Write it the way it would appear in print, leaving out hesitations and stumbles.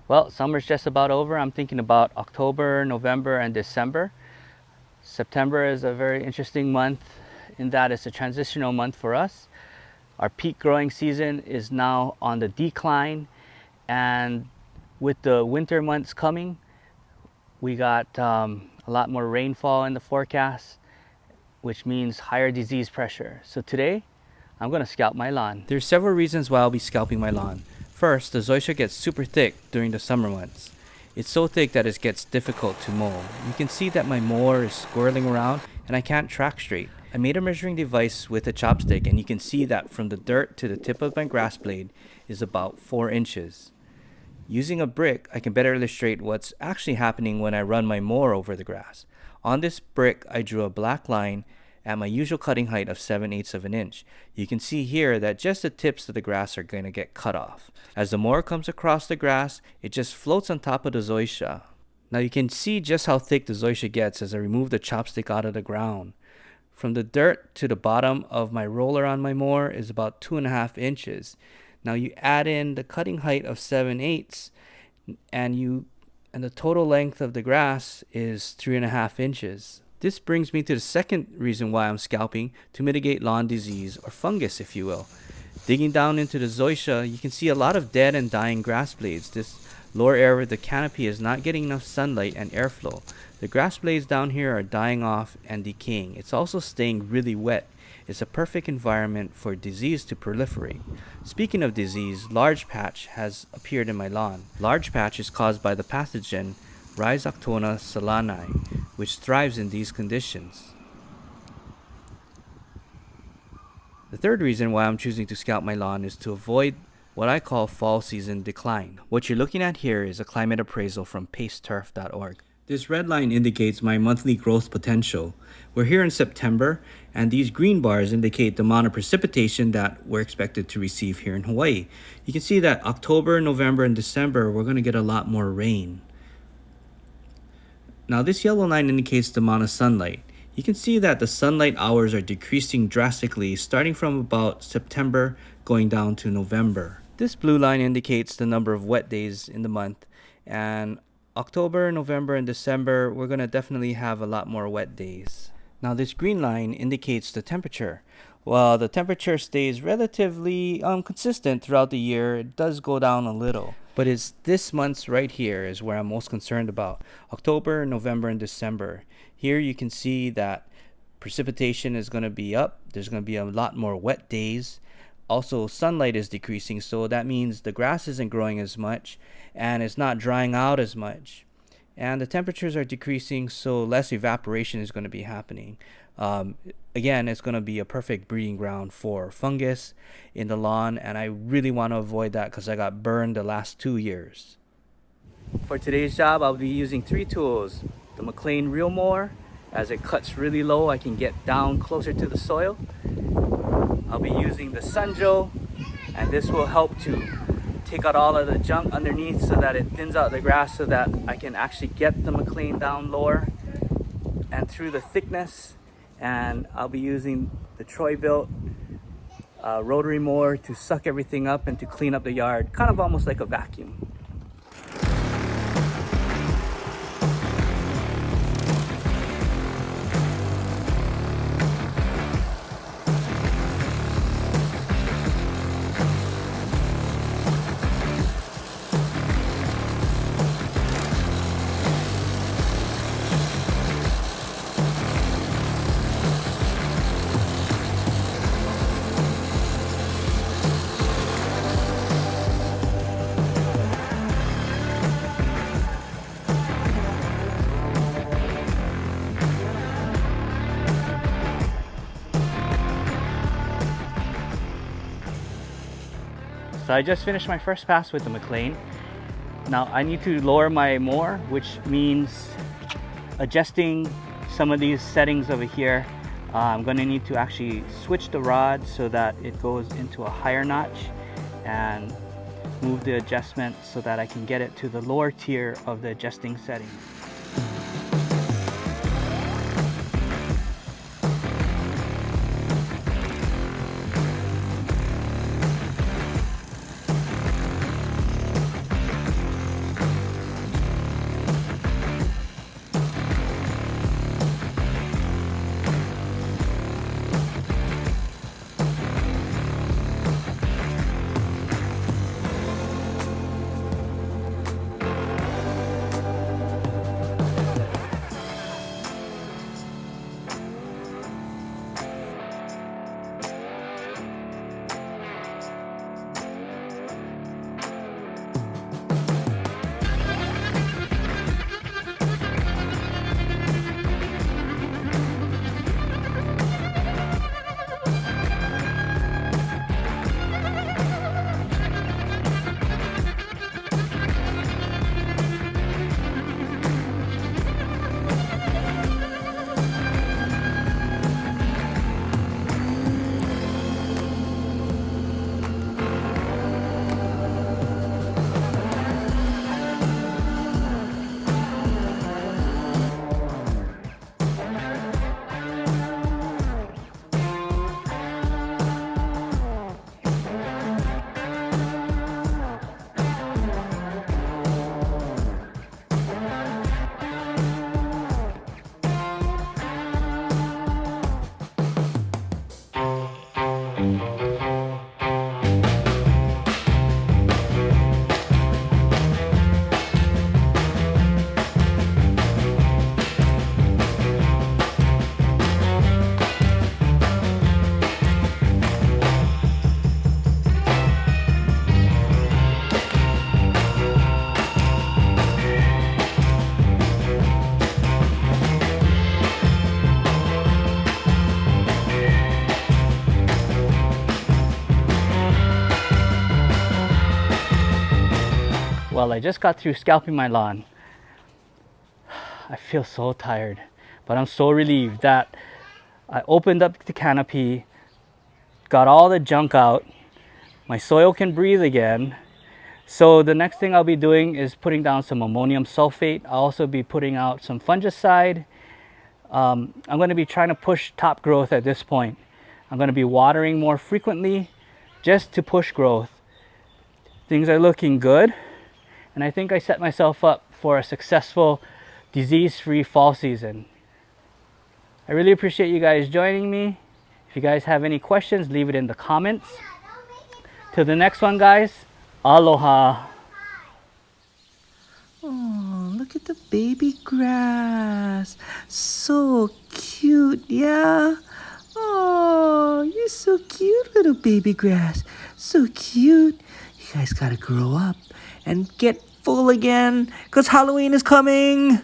Well, summer's just about over. I'm thinking about October, November, and December. September is a very interesting month in that it's a transitional month for us. Our peak growing season is now on the decline, and with the winter months coming, we got a lot more rainfall in the forecast, which means higher disease pressure. So today, I'm gonna scalp my lawn. There's several reasons why I'll be scalping my lawn. First, the zoysia gets super thick during the summer months. It's so thick that it gets difficult to mow. You can see that my mower is swirling around and I can't track straight. I made a measuring device with a chopstick, and you can see that from the dirt to the tip of my grass blade is about 4 inches. Using a brick, I can better illustrate what's actually happening when I run my mower over the grass. On this brick, I drew a black line at my usual cutting height of 7/8 of an inch. You can see here that just the tips of the grass are going to get cut off. As the mower comes across the grass, it just floats on top of the zoysia. Now you can see just how thick the zoysia gets as I remove the chopstick out of the ground. From the dirt to the bottom of my roller on my mower is about 2.5 inches. Now you add in the cutting height of 7/8, and the total length of the grass is 3.5 inches. This brings me to the second reason why I'm scalping: to mitigate lawn disease, or fungus if you will. Digging down into the zoysia, you can see a lot of dead and dying grass blades. This lower area of the canopy is not getting enough sunlight and airflow. The grass blades down here are dying off and decaying. It's also staying really wet. It's a perfect environment for disease to proliferate. Speaking of disease, large patch has appeared in my lawn. Large patch is caused by the pathogen Rhizoctona solani, which thrives in these conditions. The third reason why I'm choosing to scalp my lawn is to avoid what I call fall season decline. What you're looking at here is a climate appraisal from paceturf.org. This red line indicates my monthly growth potential. We're here in September, and these green bars indicate the amount of precipitation that we're expected to receive here in Hawaii. You can see that October, November, and December, we're going to get a lot more rain. Now this yellow line indicates the amount of sunlight. You can see that the sunlight hours are decreasing drastically starting from about September going down to November. This blue line indicates the number of wet days in the month, and October, November, and December, we're going to definitely have a lot more wet days. Now this green line indicates the temperature. While the temperature stays relatively consistent throughout the year, it does go down a little. But it's this month's right here is where I'm most concerned about. October, November, and December. Here you can see that precipitation is going to be up. There's going to be a lot more wet days. Also, sunlight is decreasing, so that means the grass isn't growing as much and it's not drying out as much. And the temperatures are decreasing, so less evaporation is going to be happening. Again, it's going to be a perfect breeding ground for fungus in the lawn, and I really want to avoid that because I got burned the last 2 years. For today's job, I'll be using 3 tools. The McLean reel mower, as it cuts really low, I can get down closer to the soil. I'll be using the Sunjo, and this will help to take out all of the junk underneath so that it thins out the grass so that I can actually get the McLean down lower and through the thickness. And I'll be using the Troy-built rotary mower to suck everything up and to clean up the yard, kind of almost like a vacuum. So I just finished my first pass with the McLean. Now I need to lower my mower, which means adjusting some of these settings over here. I'm going to need to actually switch the rod so that it goes into a higher notch and move the adjustment so that I can get it to the lower tier of the adjusting settings. Well, I just got through scalping my lawn. I feel so tired, but I'm so relieved that I opened up the canopy, got all the junk out, my soil can breathe again. So the next thing I'll be doing is putting down some ammonium sulfate. I'll also be putting out some fungicide. I'm going to be trying to push top growth at this point. I'm going to be watering more frequently just to push growth. Things are looking good, and I think I set myself up for a successful disease-free fall season. I really appreciate you guys joining me. If you guys have any questions, leave it in the comments. Till the next one, guys, aloha. Oh, look at the baby grass. So cute, yeah? Oh, you're so cute, little baby grass. So cute. You guys gotta grow up and get full again, 'cause Halloween is coming.